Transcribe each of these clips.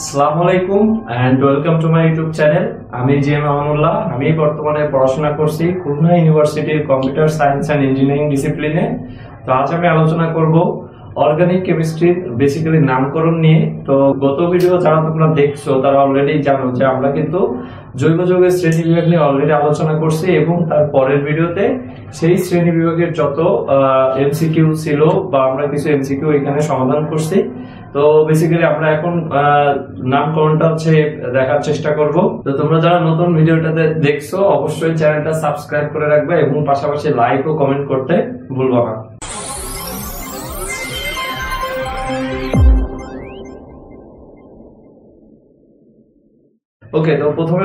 আসসালামু আলাইকুম and welcome to my YouTube channel. আমি জিএম আমানুল্লাহ। আমি বর্তমানে পড়াশোনা করছি খুলনা ইউনিভার্সিটির কম্পিউটার সায়েন্স এন্ড ইঞ্জিনিয়ারিং ডিসিপ্লিনে। তো আজ আমি আলোচনা করব অর্গানিক কেমিস্ট্রির বেসিক্যালি নামকরণ নিয়ে। তো গত ভিডিও যারা তোমরা দেখছো তারা অলরেডি জানো যে আমরা কিন্তু জৈব যৌগের শ্রেণী বিভাগ নিয়ে অলরেডি আলোচনা করছি এবং তার পরের ভিডিওতে সেই শ্রেণী বিভাগের যত এমসিকিউ ছিল বা আমরা কিছু এমসিকিউ এখানে সমাধান করছি। তো বেসিক্যালি আমরা এখন নামকরণটা দেখার চেষ্টা করব। তো তোমরা যারা নতুন ভিডিওটাতে দেখছো অবশ্যই চ্যানেলটা সাবস্ক্রাইব করে রাখবে এবং পাশাপাশি লাইক ও কমেন্ট করতে ভুলবা না। ওকে, তো প্রথমে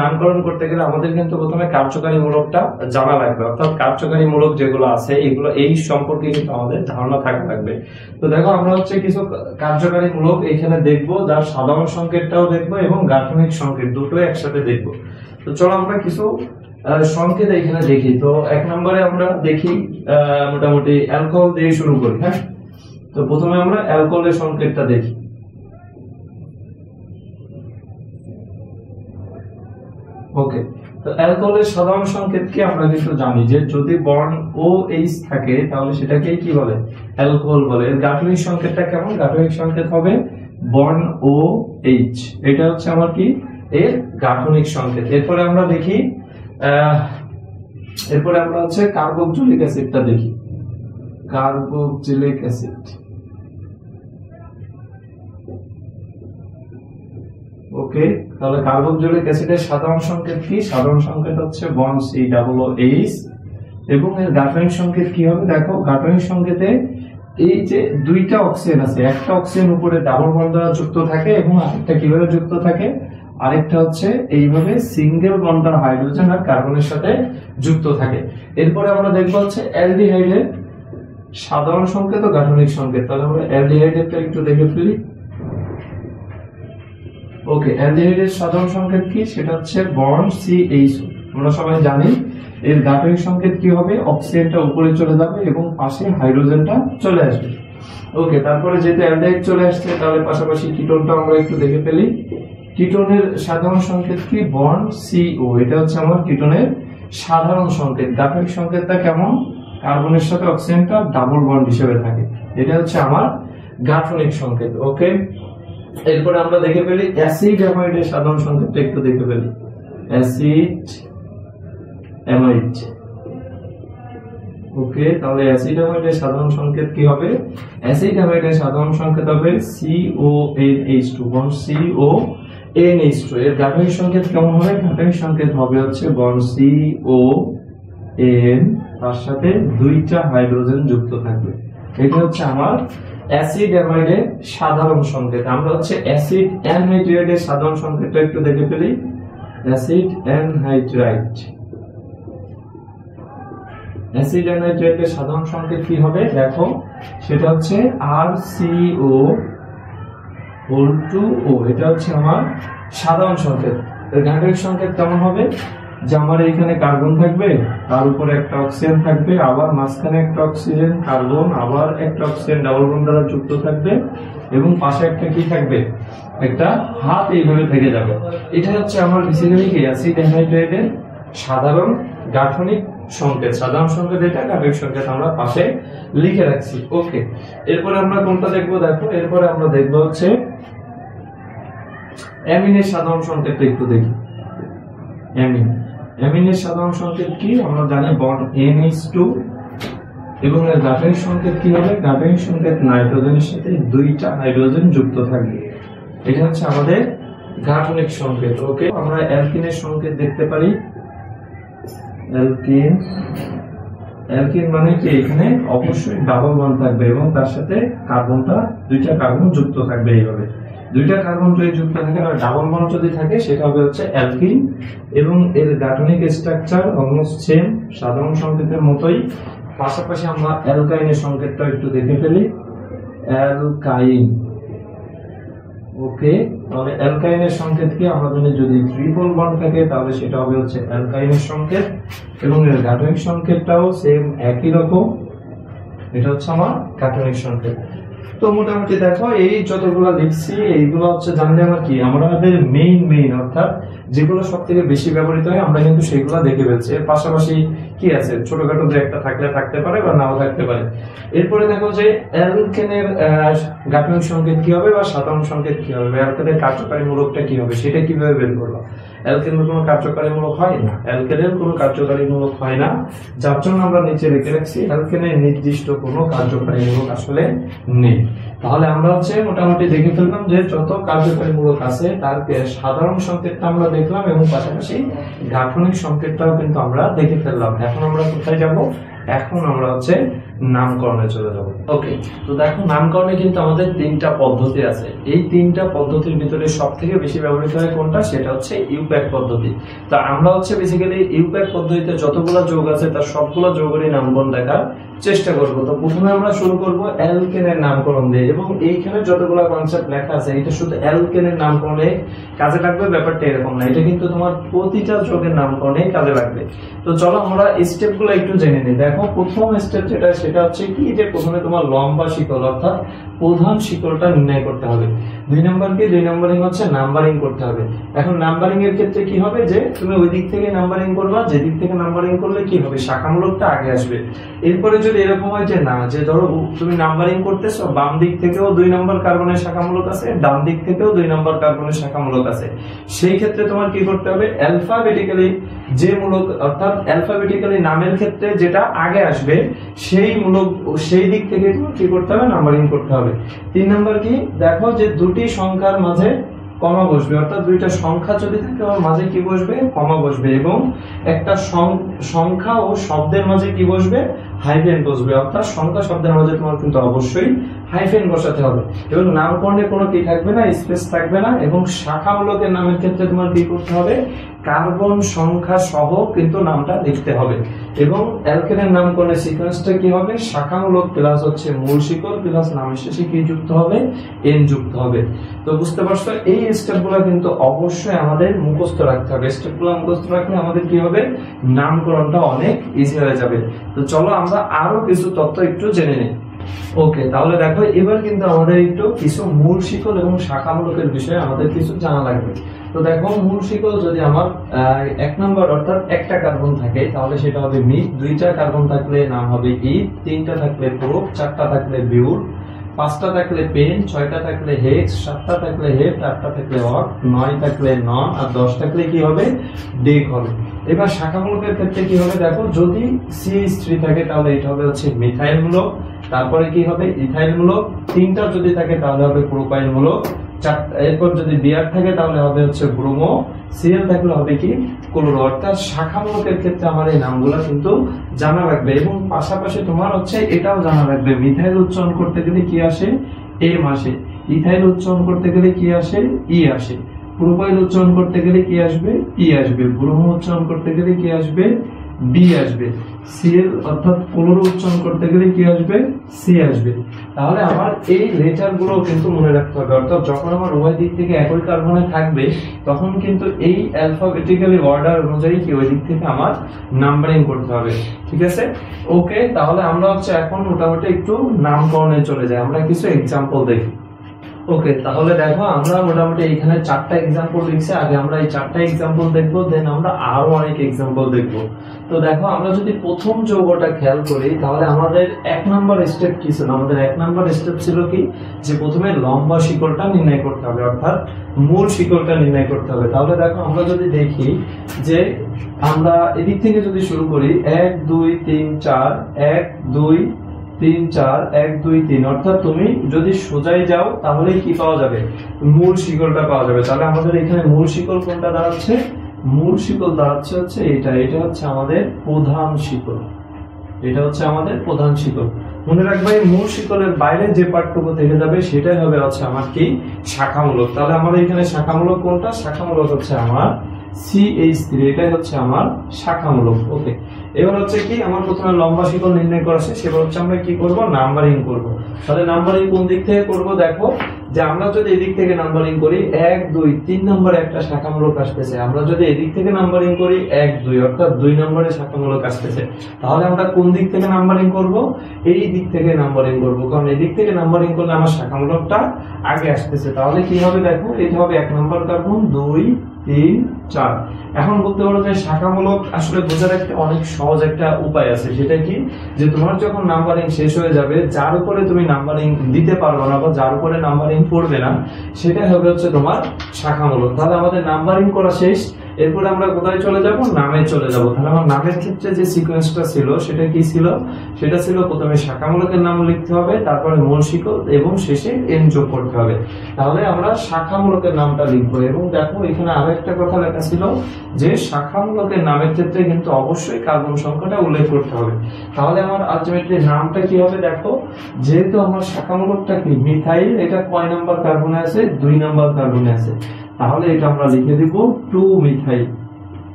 নামকরণ করতে গেলে আমাদের কিন্তু প্রথমে কার্যকারী মূলকটা জানা লাগবে, অর্থাৎ কার্যকারী মূলক যেগুলো আছে এগুলো এই সম্পর্কে কিন্তু আমাদের ধারণা থাকা লাগবে। তো দেখো আমরা কিছু কার্যকারী মূলক এখানে দেখবো, যার সাধারণ সংকেতটাও দেখবো এবং গাঠনিক সংকেত দুটোই একসাথে দেখবো। তো চলো আমরা কিছু সংকেত এখানে দেখি। তো এক নম্বরে আমরা দেখি মোটামুটি অ্যালকোহল দিয়ে শুরু করি। হ্যাঁ, তো প্রথমে আমরা অ্যালকোহলের সংকেতটা দেখি। ওকে, তো অ্যালকোহলের সাধারণ সংকেত কি আমরা কিন্তু জানি যে যদি বন্ড ও এইচ থাকে তাহলে সেটাকে কি বলে, অ্যালকোহল বলে। এর গাঠনিক সংকেতটা কেমন? গাঠনিক সংকেত হবে বন্ড ও এইচ। এটা হচ্ছে আমার কি এর গাঠনিক সংকেত। এরপরে আমরা দেখি কার্বক্সিলিক অ্যাসিডটা দেখি। কার্বক্সিলিক অ্যাসিড, ওকে, তাহলে কার্বক্সিলিক অ্যাসিডের সাধারণ সংকেত কি? সাধারণ সংকেত হচ্ছে bond C double O H. এবং এর গাঠনিক সংকেত কি হবে? দেখো গাঠনিক সংকেতে এই যে দুইটা অক্সিজেন আছে, একটা অক্সিজেন উপরে ডাবল বন্ড দ্বারা যুক্ত থাকে এবং আরেকটা কিভাবে যুক্ত থাকে, আরেকটা হচ্ছে এইভাবে সিঙ্গেল বন্ড দ্বারা হাইড্রোজেন আর কার্বনের সাথে যুক্ত থাকে। এরপরে আমরা দেখবো অ্যালডিহাইডের সাধারণ সংকেত ও গাঠনিক সংকেত। তাহলে আমরা অ্যালডিহাইডেরটা একটু দেখে ফেলি। ওকে, অ্যালডিহাইডের সাধারণ সংকেত কি? সেটা হচ্ছে বন্ড CH2। আমরা সবাই জানি এর গাঠনিক সংকেত কি হবে? অক্সিজেনটা উপরে চলে যাবে এবং পাশে হাইড্রোজেনটা চলে আসবে। ওকে, তারপরে যেহেতু অ্যালডিহাইড চলে আসছে তাহলে পাশাপাশি কিটোনটা আমরা একটু দেখে ফেলি। কিটোনের সাধারণ সংকেত কি? Bond CO। এটা হচ্ছে আমার কিটোনের সাধারণ সংকেত। গাঠনিক সংকেতটা কেমন? কার্বনের সাথে অক্সিজেনটা ডাবল বন্ড হিসেবে থাকে। এটা হচ্ছে আমার গাঠনিক সংকেত। ওকে, এরপরে আমরা দেখে ফেলি অ্যাসিড অ্যামাইডের সাধারণ সংকেতটা একটু দেখে ফেলি। অ্যাসিড অ্যামাইড, ওকে, তাহলে অ্যাসিড অ্যামাইডের সাধারণ সংকেত কি হবে? অ্যাসিড অ্যামাইডের সাধারণ সংকেত হবে CONH2, বন্ড CONH2। এর গাঠনিক সংকেত কেমন হবে? গাঠনিক সংকেত হবে হচ্ছে বন্ড CON, তার সাথে দুইটা হাইড্রোজেন যুক্ত থাকবে। এটা হচ্ছে আমার অ্যাসিড অ্যামাইডের সাধারণ সংকেত। আমরা অ্যাসিড অ্যানহাইড্রাইডের সাধারণ সংকেতটা একটু দেখে ফেলি। অ্যাসিড অ্যানহাইড্রাইড, অ্যাসিড অ্যানহাইড্রাইডের সাধারণ সংকেত কি হবে? দেখো সেটা হচ্ছে RCO2O। এটা হচ্ছে আমার সাধারণ সংকেত। এর গাঠনিক সংকেত কেমন হবে? যে আমার এখানে কার্বন থাকবে, তার উপরে একটা অক্সিজেন থাকবে, আবার মাঝখানে একটা অক্সিজেন কার্বন, আবার একটা অক্সিজেন ডাবল বন্ড দ্বারা যুক্ত থাকবে এবং পাশে একটা কি থাকবে? একটা হাত এইভাবে থেকে যাবে। এটা হচ্ছে আমার বেসিক্যালি কি অ্যাসিড অ্যানহাইড্রাইডের সাধারণ গাঠনিক সংকেত। সাধারণ সংকেত এটা, গাঠনিক সংকেত আমরা পাশে লিখে রাখছি। ওকে, এরপরে আমরা কোনটা দেখবো? দেখো এরপরে আমরা দেখবো অ্যামিনের সাধারণ সংকেতটা একটু দেখি। অ্যামিনের সাধারণ সংকেত কি? আমরা জানি বন্ড NH2 এবং এর গাঠনিক সংকেত কি হবে? গাঠনিক সংকেত নাইট্রোজেনের সাথে দুইটা হাইড্রোজেন যুক্ত থাকবে। এটা হচ্ছে আমাদের গাঠনিক সংকেত। ওকে, আমরা অ্যালকিনের সংকেত দেখতে পারি। অ্যালকিন মানে কি? এখানে অবশ্যই ডাবল বন্ড থাকবে এবং তার সাথে কার্বনটা দুইটা কার্বন যুক্ত থাকবে। এইভাবে দুইটা কার্বন যদি যুক্ত থাকে আর ডাবল বন্ড যদি থাকে সেটা হবে অ্যালকিন। এবং এর গাঠনিক স্ট্রাকচার অলমোস্ট সেম, সাধারণ সংকেতের মতোই। পাশাপাশি আমরা অ্যালকাইনের সংকেতটা একটু দেখে ফেলি। অ্যালকাইন, ওকে, তাহলে অ্যালকাইনের সংকেত কি? আমরা জানি যদি ট্রিপল বন্ড থাকে তাহলে সেটা হবে অ্যালকাইনের সংকেত এবং এর গাঠনিক সংকেতটাও সেম একই রকম। এটা হচ্ছে আমার গাঠনিক সংকেত। তো মোটামুটি দেখো এই যতগুলো লিখছি এইগুলো হচ্ছে জানলে আমার কি আমাদের মেইন অর্থাৎ যেগুলো সব থেকে বেশি ব্যবহৃত হয় আমরা কিন্তু সেগুলো দেখে ফেলছি। এর পাশাপাশি কি আছে ছোটখাটো দু একটা থাকলে থাকতে পারে বা নাও থাকতে পারে। এরপরে দেখো যে অ্যালকেনের গাঠনিক সংকেত কি হবে বা সাধারণ সংকেত কি হবে, অ্যালকেনের কার্যকারী মূলকটা কি হবে সেটা কিভাবে বের করবো। অ্যালকেনের কোনো কার্যকারী মূলক হয় না, অ্যালকেনের কোনো কার্যকারী মূলক হয় না, যার জন্য আমরা নিচে রেখে রাখছি অ্যালকেনের নির্দিষ্ট কোনো কার্যকারী মূলক আসলে নেই। তাহলে আমরা হচ্ছে মোটামুটি দেখে ফেললাম যে যত কার্যকারী মূলক আছে তার সাধারণ সংকেতটা আমরা দেখলাম এবং পাশাপাশি গাঠনিক সংকেতটাও কিন্তু আমরা দেখে ফেললাম। এখন আমরা কোথায় যাব, এখন আমরা হচ্ছে নামকরণে চলে যাব। ওকে, তো দেখো নামকরণে কিন্তু আমাদের তিনটা পদ্ধতি আছে। এই তিনটা পদ্ধতির ভিতরে সবথেকে বেশি ব্যবহৃত হয় কোনটা, সেটা হচ্ছে ইউপ্যাক পদ্ধতি। তো আমরা হচ্ছে বেসিক্যালি ইউপ্যাক পদ্ধতিতে যতগুলো যোগ আছে তার সবগুলো যোগেরই নামকরণ দেখার চেষ্টা করব। তো প্রথমে আমরা শুরু করব অ্যালকেনের নামকরণ দিয়ে, এবং এইখানে যতগুলো কনসেপ্ট লেখা আছে এটা শুধু অ্যালকেনের নামকরণে কাজে লাগবে, ব্যাপারটা এরকম না, এটা কিন্তু তোমার প্রতিটা যোগের নামকরণে কাজে লাগবে। তো চলো আমরা স্টেপগুলো একটু জেনে নিই। দেখো প্রথম স্টেপ যেটা সেটা হচ্ছে কি যে প্রথমে তোমার লম্বা শিকল অর্থাৎ প্রধান শিকলটা নির্ণয় করতে হবে। দুই নাম্বারিং হচ্ছে নাম্বারিং করতে হবে। এখন নাম্বারিং এর ক্ষেত্রে কি হবে যে তুমি ওই দিক থেকে নাম্বারিং করবা, যে দিক থেকে নাম্বারিং করলে কি হবে শাখামূলকটা আগে আসবে। এরপরে যদি এরকম হয় যে না, যে ধরো তুমি নাম্বারিং করতেছো বাম দিক থেকেও 2 নম্বর কার্বনের শাখামূলক আছে, ডান দিক থেকেও 2 নম্বর কার্বনের শাখামূলক আছে, সেই ক্ষেত্রে তোমার কি করতে হবে অ্যালফাবেটিক্যালি যে মূলক অর্থাৎ অ্যালফাবেটিক্যালি নামের ক্ষেত্রে যেটা আগে আসবে সেই মূলক সেই দিক থেকে তোমার কি করতে হবে নাম্বারিং করতে হবে। 3 নাম্বার কি দেখো যে দুটি সংখ্যার মাঝে কমা বসবে, অর্থাৎ দুইটা সংখ্যা যদি থাকে ওর মাঝে কি বসবে কমা বসবে, এবং একটা সংখ্যা ও শব্দের মাঝে কি বসবে হাইফেন বসবে, অর্থাৎ সংখ্যা শব্দের মাঝে তোমার কিন্তু অবশ্যই হাইফেন বসাতে হবে, এবং নামকরণে কোনো কি থাকবে না স্পেস থাকবে না, এবং শাখামূলকের নামের ক্ষেত্রে তোমার কি করতে হবে কার্বন সংখ্যা সহ কিন্তু নামটা লিখতে হবে। এবং অ্যালকেনের নামকরণের সিকোয়েন্সটা কি হবে শাখামূলক প্লাস হচ্ছে মূল শিকল প্লাস নামের শেষে কি যুক্ত হবে এন যুক্ত হবে। তো বুঝতে পারছো এই স্টেপগুলো কিন্তু অবশ্যই আমাদের মুখস্থ রাখতে হবে। স্টেপগুলো মুখস্থ রাখলে আমাদের কি হবে নামকরণটা অনেক ইজি হয়ে যাবে। তো চলো আমরা আরো কিছু তথ্য একটু জেনে নিই। ওকে, তাহলে দেখো এবার কিন্তু আমাদের একটু কিছু মূল শিকল এবং শাখামূলকের বিষয়ে আমাদের কিছু জানা লাগবে। তো দেখো মূল শিকল যদি আমার 1 নম্বর অর্থাৎ একটা কার্বন থাকে তাহলে সেটা হবে মিথ, 2টা কার্বন থাকলে নাম হবে ইথ, 3টা থাকলে প্রোপ, 4টা থাকলে বিউর, 5টা থাকলে পেন, 6টা থাকলে হেক্স, 7টা থাকলে হেপ্ট, 8টা থাকলে অট, 9 থাকলে নন, আর 10 থাকলে কি হবে ডেক হবে। এবার শাখামূলকের ক্ষেত্রে কি হবে দেখো যদি CH3 থাকে তাহলে এটা হবে হচ্ছে মিথাইল মূলক, তারপরে কি হবে ইথাইল মূলক, 3টা যদি থাকে তাহলে হবে প্রোপাইল মূলক, এরপর যদি বিআর থাকে তাহলে হবে হচ্ছে ব্রোমো, সিএল থাকলে হবে কি ক্লোরো। অর্থাৎ শাখামূলকের ক্ষেত্রে আমার এই নামগুলো কিন্তু জানা রাখবে, এবং পাশাপাশি তোমার হচ্ছে এটাও জানা রাখবে মিথাইল উচ্চারণ করতে গেলে কি আসে এম আসে, ইথাইল উচ্চারণ করতে গেলে কি আসে ই আসে, প্রোপাইল উচ্চারণ করতে গেলে কি আসবে ই আসবে, ব্রোমো উচ্চারণ করতে গেলে কি আসবে বি আসবে, সিএল অর্থাৎ ক্লোরো উচ্চারণ করতে গেলে কি আসবে সি আসবে। তাহলে আমার এই লেটার গুলো কিন্তু মনে রাখতে হবে, অর্থাৎ যখন আমার উভয় দিক থেকে একই কার্বনে থাকবে তখন কিন্তু এই অ্যালফাবেটিক্যালি অর্ডার অনুযায়ী কি ওই দিক থেকে আমার নাম্বারিং করতে হবে। ঠিক আছে, ওকে, তাহলে আমরা হচ্ছে এখন মোটামুটি একটু নামকরণে চলে যাই, আমরা কিছু এক্সাম্পল দেখি। ওকে, তাহলে দেখো আমরা মোটামুটি এখানে 4টা এক্সাম্পল লিখছি, আগে আমরা এই 4টা এক্সাম্পল দেখবো, দেন আমরা আরো অনেক এক্সাম্পল দেখবো। তো দেখো আমরা যদি প্রথম যৌগটা খেয়াল করি তাহলে আমাদের 1 নাম্বার স্টেপ কি ছিল, আমাদের 1 নাম্বার স্টেপ ছিল কি যে প্রথমে লম্বা শিকলটা নির্ণয় করতে হবে, অর্থাৎ মূল শিকলটা নির্ণয় করতে হবে। তাহলে দেখো আমরা যদি দেখি যে আমরা এদিক থেকে যদি শুরু করি 1 2 3 4 1 2 3 4 1 2 3, অর্থাৎ তুমি যদি সোজাই যাও তাহলে কি পাওয়া যাবে মূল শিকলটা পাওয়া যাবে। তাহলে আমাদের এখানে মূল শিকল কোনটা দাঁড়াচ্ছে, মূল শিকল দাঁড়াচ্ছে হচ্ছে এটা হচ্ছে আমাদের প্রধান শিকল, এটা হচ্ছে আমাদের প্রধান শিকল। মনে রাখবে এই মূল শিকলের বাইরে যে পার্টটুকু থেকে যাবে সেটাই হবে হচ্ছে আমার কি শাখামূলক। তাহলে আমাদের এখানে শাখামূলক কোনটা, শাখামূলক হচ্ছে আমার CH3, এটাই হচ্ছে আমার শাখামূলক। ওকে, এবার হচ্ছে কি আমার প্রথমে লম্বা শিকল নির্ণয় করা শেষ, এবার হচ্ছে আমরা কি করব নাম্বারিং করব। তাহলে নাম্বারিং কোন দিক থেকে করব দেখো যে আমরা যদি এদিক থেকে নাম্বারিং করি 1 2 3 নম্বরে একটা শাখামূলক আসতেছে, আমরা যদি এদিক থেকে নাম্বারিং করি 1 2 অর্থাৎ 2 নম্বরে শাখামূলক আসতেছে, তাহলে আমরা কোন দিক থেকে নাম্বারিং করব? এই দিক থেকে নাম্বারিং করব, কারণ এই দিক থেকে নাম্বারিং করলে আমার শাখামূলকটা আগে আসতেছে। তাহলে কি হবে দেখো, এটা হবে 1 নম্বর কার্বন, 2 3 4। এখন বলতে পারো যে শাখামূলক আসলে বোঝার একটা অনেক সহজ একটা উপায় আছে, সেটা কি, যে তোমার যখন নাম্বারিং শেষ হয়ে যাবে, যার উপরে তুমি নাম্বারিং দিতে পারবে না বা যার উপরে নাম্বারিং পড়বে না, সেটা হবে হচ্ছে তোমার শাখামূলক। তাহলে আমাদের নাম্বারিং করা শেষ, এরপরে আমরা কোথায় চলে যাব? নামে চলে যাব। তাহলে আমার নামের ক্ষেত্রে যে সিকোয়েন্সটা ছিল সেটা কি ছিল? সেটা ছিল প্রথমে শাখামূলকের নাম লিখতে হবে, তারপরে মূল শিকল এবং শেষে এন যোগ করতে হবে। তাহলে আমরা শাখামূলকের নামটা লিখবো। এবং দেখো এখানে আরো একটা কথা লেখা ছিল যে শাখামূলকের নামের ক্ষেত্রে কিন্তু অবশ্যই কার্বন সংখ্যাটা উল্লেখ করতে হবে। তাহলে আমার আলটিমেটলি নামটা কি হবে দেখো, যেহেতু আমার শাখামূলকটা কি মিথাইল, এটা কয় নাম্বার কার্বনে আছে? 2 নাম্বার কার্বনে আছে, তাহলে এটা আমরা লিখে দিব 2 মিথাইল,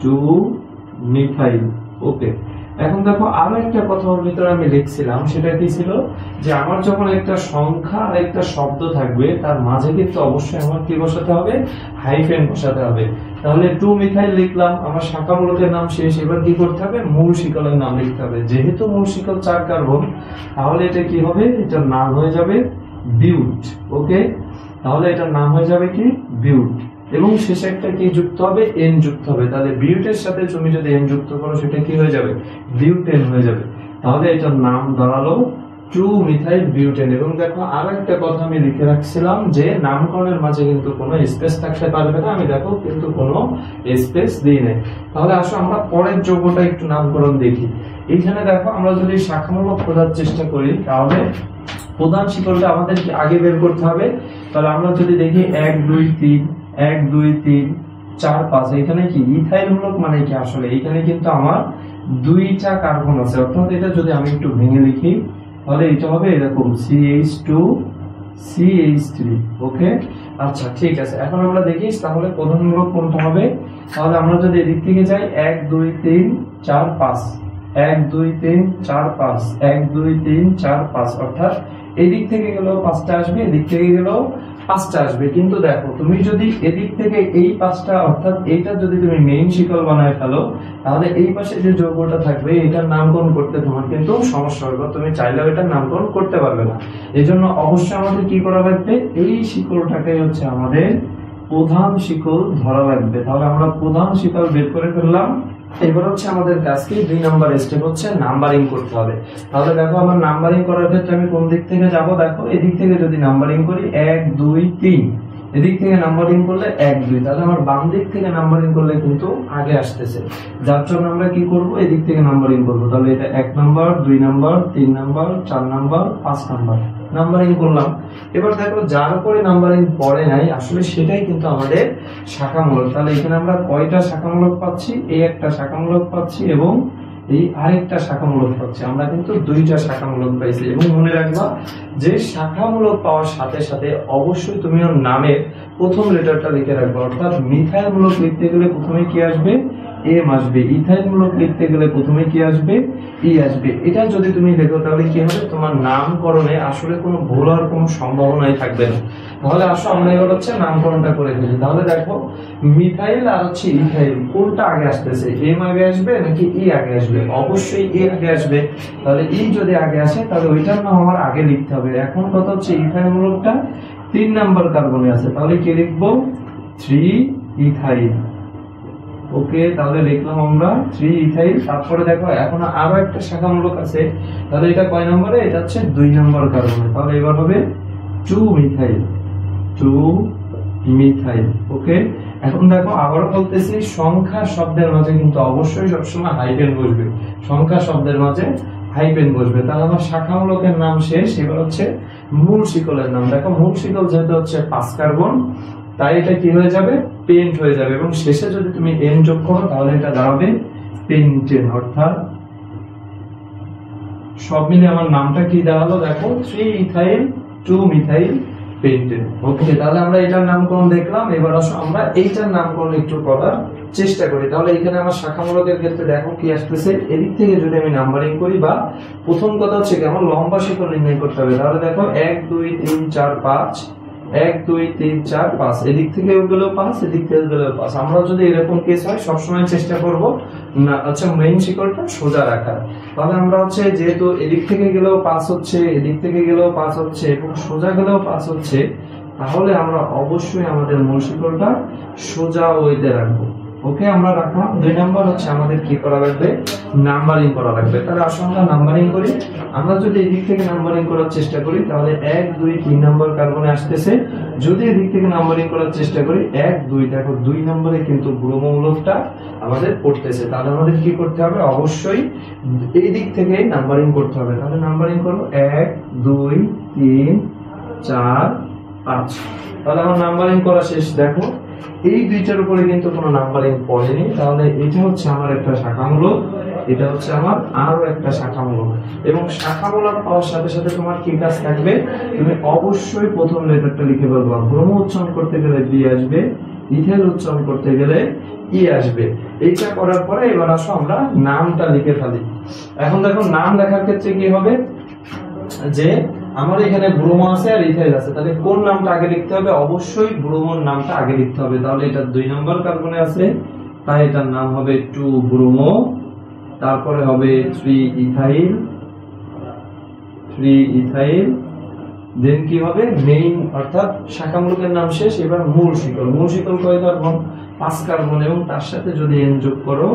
2 মিথাইল। ওকে, এখন দেখো আরো একটা কথা ওর ভিতরে আমি লিখছিলাম, সেটা কি ছিল, যে আমার যখন একটা সংখ্যা আর একটা শব্দ থাকবে, তার মাঝে কিন্তু অবশ্যই আমার কি বসাতে হবে? হাইফেন বসাতে হবে। তাহলে 2 মিথাইল লিখলাম, আমার শাখামূলকের নাম শেষ, এবার কি করতে হবে? মূল শিকলের নাম লিখতে হবে। যেহেতু মূল শিকল 4 কার্বন, তাহলে এটা কি হবে? এটার নাম হয়ে যাবে বিউট। ওকে, তাহলে এটার নাম হয়ে যাবে কি? বিউট। এবং শেষে একটা কি যুক্ত হবে? এন যুক্ত হবে। তাহলে বিউটের সাথে তুমি যদি এন যুক্ত করো, সেটা কি হয়ে যাবে? বিউটেন হয়ে যাবে। তাহলে এটার নাম দাঁড়ালো 2 মিথাইল বিউটেন। এবং দেখো আরো একটা কথা আমি লিখে রাখছিলাম, যে নামকরণের মাঝে কিন্তু কোনো স্পেস থাকতে পারবে না। আমি দেখো কিন্তু কোনো স্পেস দিই নাই। তাহলে আসো আমরা পরের যৌগটা একটু নামকরণ দেখি। এইখানে দেখো আমরা যদি শাখামূলক খোঁজার চেষ্টা করি, তাহলে প্রধান শিকলটা আমাদের আগে বের করতে হবে। তাহলে আমরা যদি দেখি 1 2 3 1 2 3 4 5, এখানে কি ইথাইল মূলক মানে কি? আসলে এখানে কিন্তু আমার 2টা কার্বন আছে, অর্থাৎ এটা যদি আমি একটু ভেঙে লিখি, তাহলে এটা হবে এরকম CH2 CH3। ওকে, আচ্ছা ঠিক আছে। এখন আমরা দেখি তাহলে প্রধান মূলক কোনটা হবে। তাহলে আমরা যদি এদিক থেকে যাই 1 2 3 4 5, 1 2 3 4 5, 1 2 3 4 5, অর্থাৎ এদিক থেকে গেলেও 5টা আসবে, এদিক থেকে গেলেও 5টা আসবে। কিন্তু দেখো তুমি যদি এদিক থেকে এই 5টা, অর্থাৎ এইটা যদি তুমি মেইন শিকল বানায় ফেলো, তাহলে এই পাশে যে যৌগটা থাকবে এটার নামকরণ করতে তোমার কিন্তু সমস্যা হবে, তুমি চাইলেও এটার নামকরণ করতে পারবে না। এজন্য অবশ্যই আমাদের কি করা লাগবে? এই শিকলটাকে হচ্ছে আমাদের প্রধান শিকল ধরা লাগবে। তাহলে আমরা প্রধান শিকল বের করে ফেললাম। এবার হচ্ছে আমাদের কাজকে 2 নাম্বার স্টেপ হচ্ছে নাম্বারিং করতে হবে। তাহলে দেখো আমার নাম্বারিং করার ক্ষেত্রে আমি কোন দিক থেকে যাব? দেখো এদিক থেকে যদি নাম্বারিং করি 1 2 3, এদিক থেকে নাম্বারিং করলে 1 2, তাহলে আমার বাম দিক থেকে নাম্বারিং করলে কিন্তু আগে আসতেছে, যার জন্য আমরা কি করব? এদিক থেকে নাম্বারিং করব। তাহলে এটা 1 number 2 number 3 number 4 number 5 number numbering করলাম। এবার দেখো যার উপরে নাম্বারিং পড়ে নাই, আসলে সেটাই কিন্তু আমাদের শাখামূলক। তাহলে এখানে আমরা কয়টা শাখামূলক পাচ্ছি? এই একটা শাখামূলক পাচ্ছি এবং এই আরেকটা শাখামূলক পাচ্ছি। আমরা কিন্তু 2টা শাখামূলক পাইছি। এবং মনে রাখবা যে শাখামূলক পাওয়ার সাথে সাথে অবশ্যই তুমি ওর নামের প্রথম লেটারটা লিখে রাখবা। অর্থাৎ মিথাইল মূলক লিখতে গেলে প্রথমে কি আসবে? এম আসবে। ইথাইল মূলক লিখতে গেলে প্রথমে কি আসবে? ই আসবে। এটা যদি তুমি লেখো তাহলে কি হবে? তোমার নামকরণে আসলে কোনো ভুল হওয়ার কোনো সম্ভাবনাই থাকবে না। তাহলে আসো আমরা এবার হচ্ছে নামকরণটা করে ফেলি। তাহলে দেখো মিথাইল আর হচ্ছে ইথাইল কোনটা আগে আসতেছে? এম আগে আসবে নাকি ই আগে আসবে? অবশ্যই ই আগে আসবে। তাহলে ই যদি আগে আসে তাহলে ওইটার নাম আমার আগে লিখতে হবে। এখন কথা হচ্ছে ইথাইল মূলকটা 3 নাম্বার কার্বনে আছে, তাহলে কি লিখবো? 3 ইথাইল। ওকে, তাহলে লিখলাম আমরা 3 ইথাইল। তারপরে দেখো এখন আরো একটা শাখামূলক আছে, তাহলে এটা কয় নম্বরে? এটা হচ্ছে 2 নম্বর কার্বনে। তাহলে এবার হবে 2 মিথাইল, 2 মিথাইল। ওকে, এখন দেখো আবার বলতেছি সংখ্যা শব্দের মাঝে কিন্তু অবশ্যই সবসময় হাইফেন বসবে। সংখ্যা শব্দের মাঝে হাইফেন বসবে। তাহলে আমার শাখামূলকের নাম শেষ। এবার হচ্ছে মূল শিকলের নাম। দেখো মূল শিকল যেহেতু হচ্ছে 5 কার্বন, তাই এটা কি হয়ে যাবে? পেন্ট হয়ে যাবে। এবং শেষে যদি তুমি এন যোগ করো তাহলে এটা দাঁড়াবে পেন্টেন। অর্থাৎ সব মিলে আমার নামটা কি দাঁড়ালো? দেখো 3 ইথাইল 2 মিথাইল পেন্টেন। ওকে, তাহলে আমরা এটার নামকরণ দেখলাম। এবার আসো আমরা এইটার নামকরণ একটু করার চেষ্টা করি। তাহলে এখানে আমার শাখামূলকের ক্ষেত্রে দেখো কি আসতেছে। এদিক থেকে যদি আমি নাম্বারিং করি, বা প্রথম কথা হচ্ছে কি আমার লম্বা শিকল নির্ণয় করতে হবে। তাহলে দেখো 1 2 3 4 5, 1 2 3 4 5 এদিক থেকে গেলেও 5 এদিক থেকে গেলেও 5। আমরা যদি এরকম কেস হয় সবসময় চেষ্টা করব না আচ্ছা মেইন শিকলটা সোজা রাখার। তাহলে আমরা হচ্ছে যেহেতু এদিক থেকে গেলেও 5 হচ্ছে, এদিক থেকে গেলেও 5 হচ্ছে এবং সোজা গেলেও 5 হচ্ছে, তাহলে আমরা অবশ্যই আমাদের মূল শিকলটা সোজা ওইতে রাখবো। ওকে, আমরা রাখলাম। 2 নাম্বার হচ্ছে আমাদের কি করা লাগবে, নাম্বারিং করা লাগবে। তাহলে আসলে আমরা নাম্বারিং করি। আমরা যদি এদিক থেকে নাম্বারিং করার চেষ্টা করি তাহলে 1 2 3 নাম্বার কার্বনে আসতেছে। যদি এদিক থেকে নাম্বারিং করার চেষ্টা করি 1 2, দেখো 2 নম্বরে কিন্তু ব্রোমমূলকটা আমাদের পড়তেছে। তাহলে আমাদের কি করতে হবে, অবশ্যই এই দিক থেকে নাম্বারিং করতে হবে। তাহলে নাম্বারিং করব 1 2 3 4 5। তাহলে আমার নাম্বারিং করা শেষ। দেখো এই দুইটার উপরে কিন্তু কোনো নাম্বারিং পড়েনি। তাহলে এটা হচ্ছে আমার একটা শাখামূলক, এটা হচ্ছে আমার আরো একটা শাখামূলক। এবং শাখামূলক পাওয়ার সাথে সাথে তোমার কি কাজ থাকবে, তুমি অবশ্যই প্রথম লেটারটা লিখে বলবা। ব্রোমো উচ্চারণ করতে গেলে বি আসবে, ইথাইল উচ্চারণ করতে গেলে ই আসবে। এইটা করার পরে এবার আসো আমরা নামটা লিখে ফেলি। এখন দেখো নাম লেখার ক্ষেত্রে কি হবে, যে আমার এখানে ব্রোমো আছে আর ইথাইল আছে, তাহলে কোন নামটা আগে লিখতে হবে, অবশ্যই ব্রোমোর নামটা আগে লিখতে হবে। তাহলে এটা 2 নম্বর কার্বনে আছে, তাই এটার নাম হবে 2 ব্রোমো, তারপরে হবে 3 ইথাইল, দেন কি হবে মেইন অর্থাৎ শাখামূলকের নাম শেষ। এবার মূল শিকল, মূল শিকল কয় কার্বন, 5 কার্বন, এবং তার সাথে যদি এন যোগ করো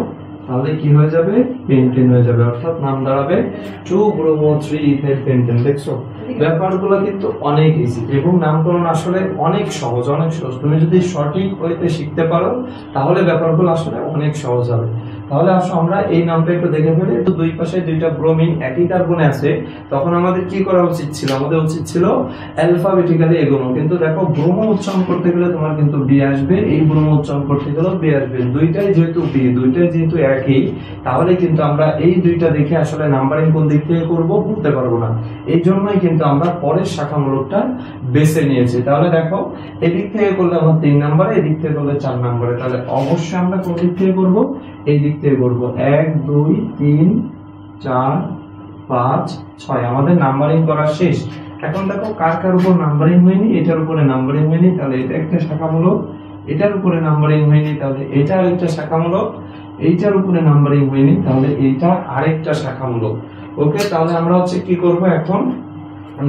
তাহলে কি হয়ে যাবে, পেন্টেন হয়ে যাবে। অর্থাৎ নাম দাঁড়াবে 2 ব্রোমো 3 ইথাইল পেন্টেন। দেখছো ব্যাপারগুলো কিন্তু অনেক ইজি এবং নামকরণ আসলে অনেক সহজ, অনেক সহজ। তুমি যদি সঠিক ওয়েতে শিখতে পারো তাহলে ব্যাপারগুলো আসলে অনেক সহজ হবে। তাহলে আসো আমরা এই নামটা একটু দেখে ফেলি। তো দুই পাশে দুইটা ব্রোমিন একই কার্বনে আছে, তখন আমাদের কি করা উচিত ছিল, আমাদের উচিত ছিল অ্যালফাবেটিক্যালি এগোনো। কিন্তু দেখো ব্রোমো উচ্চারণ করতে গেলে তোমার কিন্তু বি আসবে, এই ব্রোমো উচ্চারণ করতে গেলেও বি আসবে। দুইটাই যেহেতু বি, দুইটাই যেহেতু একই, তাহলে কিন্তু আমরা এই দুইটা দেখে আসলে নাম্বারিং কোন দিক থেকে করব বলতে পারবো না। এই জন্যই কিন্তু আমরা পরের শাখামূলকটা বেছে নিয়েছি। তাহলে দেখো এদিক থেকে করলে আমার 3 নম্বরে, এদিক থেকে করলে 4 নম্বরে। তাহলে অবশ্যই আমরা কোন দিক থেকে করব, এই দিক থেকে করব। 1 2 3 4 5 6 আমাদের নাম্বারিং করা শেষ। এখন দেখো কার কার উপর নাম্বারিং হয়নি, এটার উপরে নাম্বারিং হয়নি, তাহলে এটা একটা শাখামূলক। এটার উপরে নাম্বারিং হয়নি, তাহলে এটা আরেকটা শাখামূলক। এইটার উপরে নাম্বারিং হয়নি, তাহলে এইটা আরেকটা শাখামূলক। ওকে, তাহলে আমরা হচ্ছে কি করব, এখন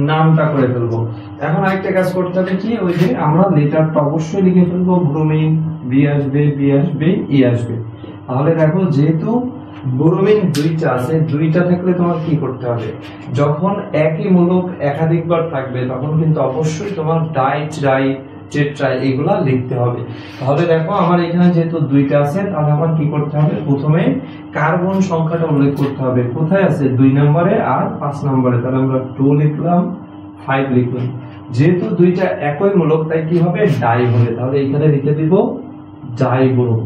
নামটা করে ফেলবো। এখন আরেকটা কাজ করতে হবে কি, ওই যে আমরা লেটারটা অবশ্যই লিখে ফেলবো। ব্রোমিন বি আসবে, বি আসবে, ই আসবে। তাহলে দেখো যেহেতু ব্রোমিন দুইটা আছে, দুইটা থাকলে তোমার কি করতে হবে, যখন একই মূলক একাধিকবার থাকবে তখন কিন্তু অবশ্যই তোমার ডাই ট্রাই টেট্রাই এগুলা লিখতে হবে। তাহলে দেখো আমার এখানে যেহেতু দুইটা আছে, তাহলে আমার কি করতে হবে, প্রথমে কার্বন সংখ্যাটা উল্লেখ করতে হবে। কোথায় আছে, 2 নম্বরে আর 5 নম্বরে। তাহলে আমরা 2 লিখলাম, 5 লিখলাম। যেহেতু দুইটা একই মূলক তাই কি হবে, ডাই হবে। তাহলে এখানে লিখে দিব ডাইব্রোম,